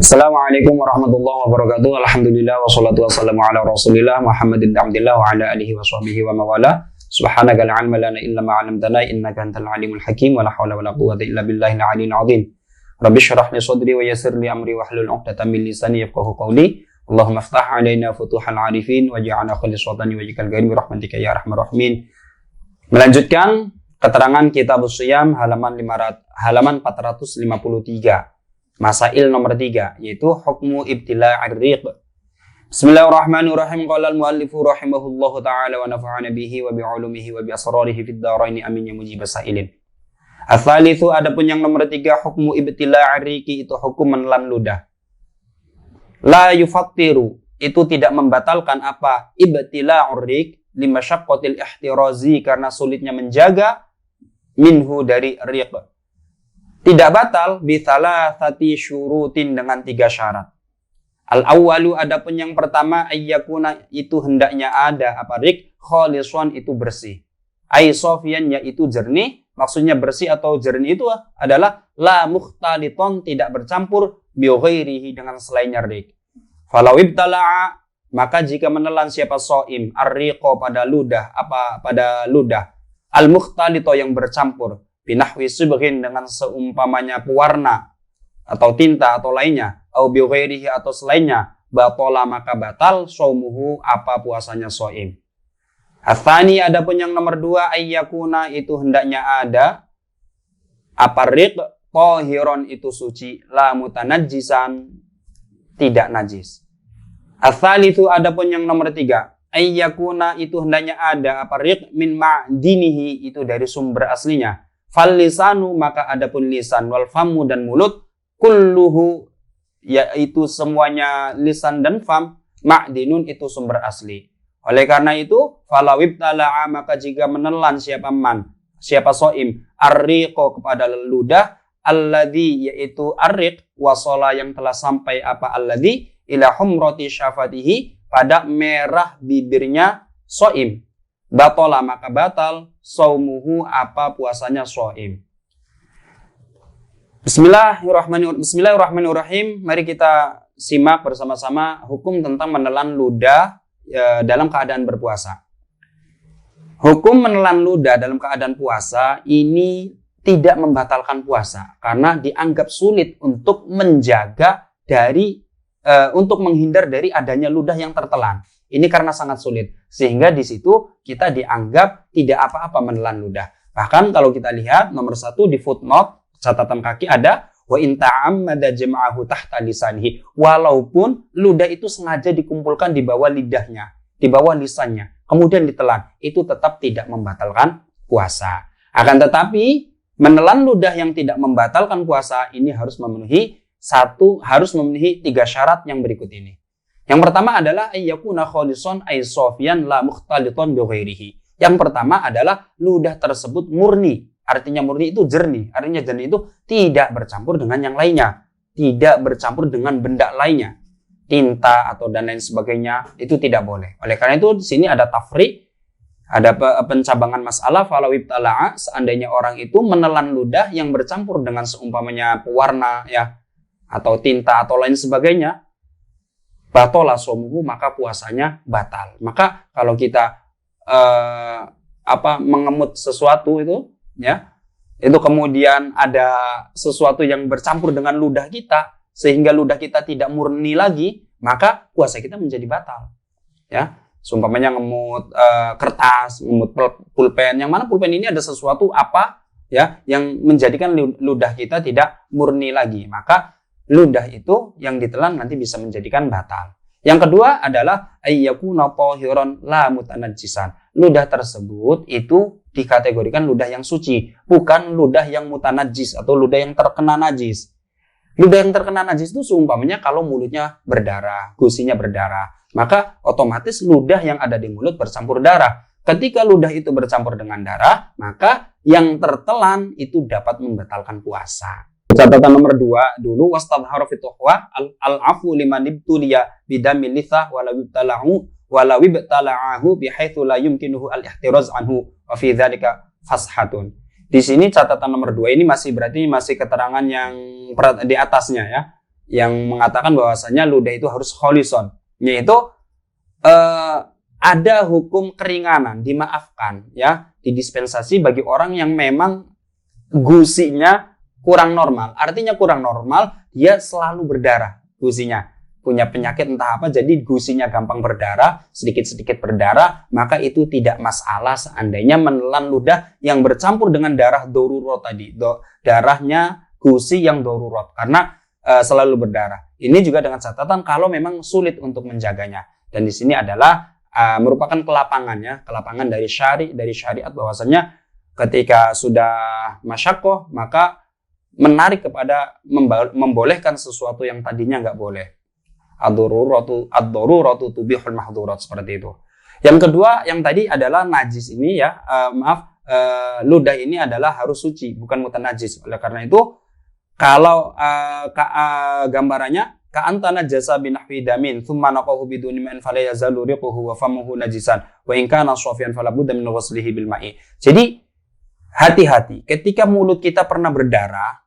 Assalamualaikum warahmatullahi wabarakatuh. Alhamdulillah wassalatu wassalamu ala Rasulillah Muhammadin abdillah wa ala alihi wa sahbihi wa mawala. Subhanaka la ilma lana illa ma 'allamtana innaka antal alimul hakim wa la haula wa la quwwata illa billahil aliyyil azim. Rabbi shrah li sadri wa yassir li amri wahlul 'uqdatam min lisani yafqahu qawli. Allahumma iftah 'alaina futuhal 'arifin waj'alna khalisatan wajhikal karim bi rahmatika ya arhamar rahimin. Melanjutkan keterangan Kitabus Shiyam halaman 453. Masail nomor 3 yaitu hukmu ibtila'ir riq. Bismillahirrahmanirrahim. Qala al-muallifu rahimahullahu taala wa nafa'ana bihi wa bi'ulumihi wa bi asrarihi fid dharain amin ya mujib sailin. Ats-tsalitsu adapun yang nomor 3 hukmu ibtila'ir riqi itu hukum menelan ludah. La yufattiru itu tidak membatalkan apa ibtila'ur riq limasyaqqatil ihtirazi karena sulitnya menjaga minhu dari riq. Tidak batal bithala sati syurutin dengan 3 syarat. Al-awwalu adapun yang pertama ayyakuna itu hendaknya ada apa riq khalisan itu bersih. Ai sofian yaitu jernih, maksudnya bersih atau jernih itu adalah la mukhtaliton tidak bercampur bi ghairihi dengan selainnya riq. Falau ibtala'a maka jika menelan siapa shaim ar-riqa pada ludah al-mukhtalito yang bercampur binahwi subghin dengan seumpamanya pewarna atau tinta atau lainnya au bi ghairihi atau selainnya batola maka batal shaumuhu apa puasanya shaim. Atsani adapun yang nomor 2 ayyakuna itu hendaknya ada apa riq tahiron itu suci la mutanajjisan tidak najis. Atsalitsu adapun yang nomor 3 ayyakuna itu hendaknya ada apa riq min ma'dinihi itu dari sumber aslinya. Fal lisanu maka adapun lisan wal famu dan mulut kulluhu yaitu semuanya lisan dan fam ma'dinun itu sumber asli. Oleh karena itu falawib tala'a maka jika menelan siapa shaim ar-riqa kepada ludah alladzi yaitu ar-riq wasala yang telah sampai apa alladzi ila humrati syafatihi pada merah bibirnya shaim batola maka batal shaumuhu apa puasanya shaim. Bismillahirrahmanirrahim. Mari kita simak bersama-sama hukum tentang menelan ludah dalam keadaan berpuasa. Hukum menelan ludah dalam keadaan puasa ini tidak membatalkan puasa karena dianggap sulit untuk menjaga dari untuk menghindar dari adanya ludah yang tertelan. Ini karena sangat sulit. Sehingga di situ kita dianggap tidak apa-apa menelan ludah. Bahkan kalau kita lihat nomor 1 di footnote, catatan kaki ada wa in ta'ammada jam'ahu tahta lisanihi. Walaupun ludah itu sengaja dikumpulkan di bawah lidahnya, di bawah lisannya, kemudian ditelan, itu tetap tidak membatalkan puasa. Akan tetapi menelan ludah yang tidak membatalkan puasa ini harus memenuhi 3 syarat yang berikut ini. Yang pertama adalah ayyakuna khalisan ay sofian la mukhtaliton bi ghairihi. Yang pertama adalah ludah tersebut murni. Artinya murni itu jernih. Artinya jernih itu tidak bercampur dengan yang lainnya. Tidak bercampur dengan benda lainnya. Tinta atau dan lain sebagainya itu tidak boleh. Oleh karena itu di sini ada tafriq, ada pencabangan masalah falau ibtala'a seandainya orang itu menelan ludah yang bercampur dengan seumpamanya pewarna ya atau tinta atau lain sebagainya. Batola shaumuhu maka puasanya batal. Maka kalau kita mengemut sesuatu itu ya, itu kemudian ada sesuatu yang bercampur dengan ludah kita sehingga ludah kita tidak murni lagi, maka puasa kita menjadi batal. Ya, seumpamanya ngemut kertas, ngemut pulpen, yang mana pulpen ini ada sesuatu ya yang menjadikan ludah kita tidak murni lagi, maka ludah itu yang ditelan nanti bisa menjadikan batal. Yang kedua adalah ayyakuna tahiran la mutanajjisan. Ludah tersebut itu dikategorikan ludah yang suci, bukan ludah yang mutanajjis atau ludah yang terkena najis. Ludah yang terkena najis itu seumpamanya kalau mulutnya berdarah, gusinya berdarah, maka otomatis ludah yang ada di mulut bercampur darah. Ketika ludah itu bercampur dengan darah, maka yang tertelan itu dapat membatalkan puasa. Catatan nomor 2 dulu wastadhara fi tuhwa al-afu liman ibtuliya bidamil lithah wala wibtala'ahu bihaitsu la yumkinuhu al-ihtiraz anhu wa fi dzalika fashatun. Di sini catatan nomor 2 ini masih keterangan yang di atasnya ya. yang mengatakan bahwasanya ludah itu harus kholison, yaitu ada hukum keringanan, dimaafkan ya, didispensasi bagi orang yang memang gusinya kurang normal. Artinya kurang normal, dia selalu berdarah gusinya. Punya penyakit entah apa, jadi gusinya gampang berdarah, sedikit-sedikit berdarah, maka itu tidak masalah seandainya menelan ludah yang bercampur dengan darah darurat tadi. Darahnya gusi yang darurat, karena selalu berdarah. Ini juga dengan catatan kalau memang sulit untuk menjaganya. Dan di sini adalah merupakan kelapangan dari syariat bahwasanya ketika sudah masyaqqah maka menarik kepada membolehkan sesuatu yang tadinya nggak boleh. Ad-daruratu tubihul mahdhurat, seperti itu. Yang kedua yang tadi adalah najis ini ya, ludah ini adalah harus suci, bukan mutanajis. Oleh karena itu kalau gambarannya ka'antana jasa binahwi damin thumma naqahu biduni ma'in fala yazalu riquhu wa famuhu najisan wa in kana shafiyan fala budda min ghuslihi bil ma'i. Jadi hati-hati ketika mulut kita pernah berdarah,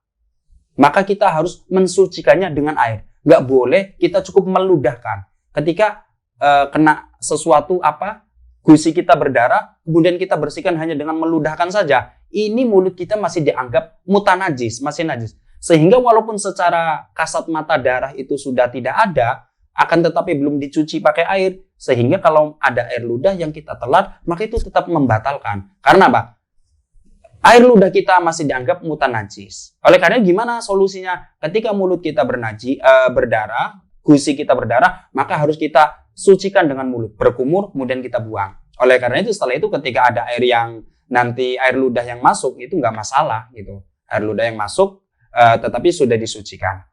maka kita harus mensucikannya dengan air. Nggak boleh kita cukup meludahkan. Ketika kena sesuatu gusi kita berdarah, kemudian kita bersihkan hanya dengan meludahkan saja. Ini mulut kita masih dianggap mutanajis, masih najis. Sehingga walaupun secara kasat mata darah itu sudah tidak ada, akan tetapi belum dicuci pakai air. Sehingga kalau ada air ludah yang kita telan, maka itu tetap membatalkan. Karena apa? Air ludah kita masih dianggap mutanajis. Oleh karena gimana solusinya? Ketika mulut kita berdarah, gusi kita berdarah, maka harus kita sucikan dengan mulut, berkumur, kemudian kita buang. Oleh karena itu setelah itu ketika ada air yang nanti air ludah yang masuk, itu nggak masalah gitu. Air ludah yang masuk, tetapi sudah disucikan.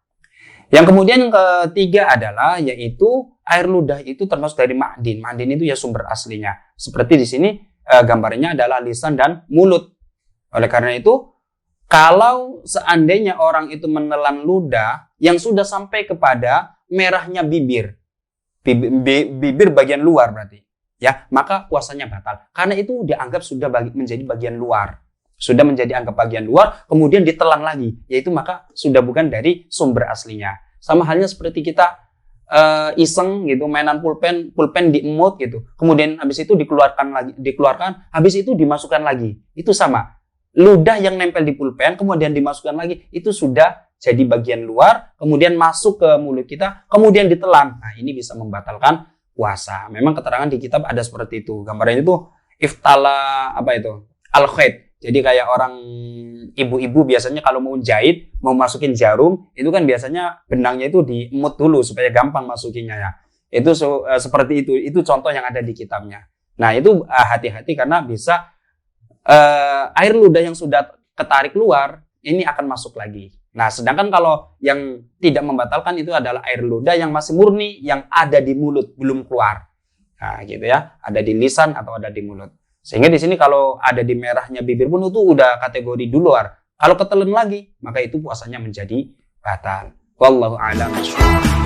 Yang kemudian yang ketiga adalah yaitu air ludah itu termasuk dari ma'din. Ma'din itu ya sumber aslinya. Seperti di sini gambarnya adalah lisan dan mulut. Oleh karena itu, kalau seandainya orang itu menelan ludah yang sudah sampai kepada merahnya bibir bagian luar berarti, ya, maka puasanya batal. Karena itu dianggap sudah menjadi bagian luar. Sudah menjadi anggap bagian luar, kemudian ditelan lagi, yaitu maka sudah bukan dari sumber aslinya. Sama halnya seperti kita iseng gitu, mainan pulpen diemut gitu, kemudian habis itu dikeluarkan, habis itu dimasukkan lagi. Itu sama. Ludah yang nempel di pulpen, kemudian dimasukkan lagi, itu sudah jadi bagian luar, kemudian masuk ke mulut kita, kemudian ditelan. Nah, ini bisa membatalkan puasa. Memang keterangan di kitab ada seperti itu. Gambarnya itu iftala al-khaid. Jadi kayak orang ibu-ibu biasanya kalau mau jahit, mau masukin jarum, itu kan biasanya benangnya itu diemut dulu supaya gampang masukinnya ya. Itu seperti itu. Itu contoh yang ada di kitabnya. Nah, itu hati-hati karena bisa air ludah yang sudah ketarik keluar, ini akan masuk lagi. Nah, sedangkan kalau yang tidak membatalkan itu adalah air ludah yang masih murni, yang ada di mulut, belum keluar. Nah, gitu ya. Ada di lisan atau ada di mulut. Sehingga di sini kalau ada di merahnya bibir pun itu udah kategori di luar. Kalau ketelan lagi, maka itu puasanya menjadi batal. Wallahu a'lam bishawab.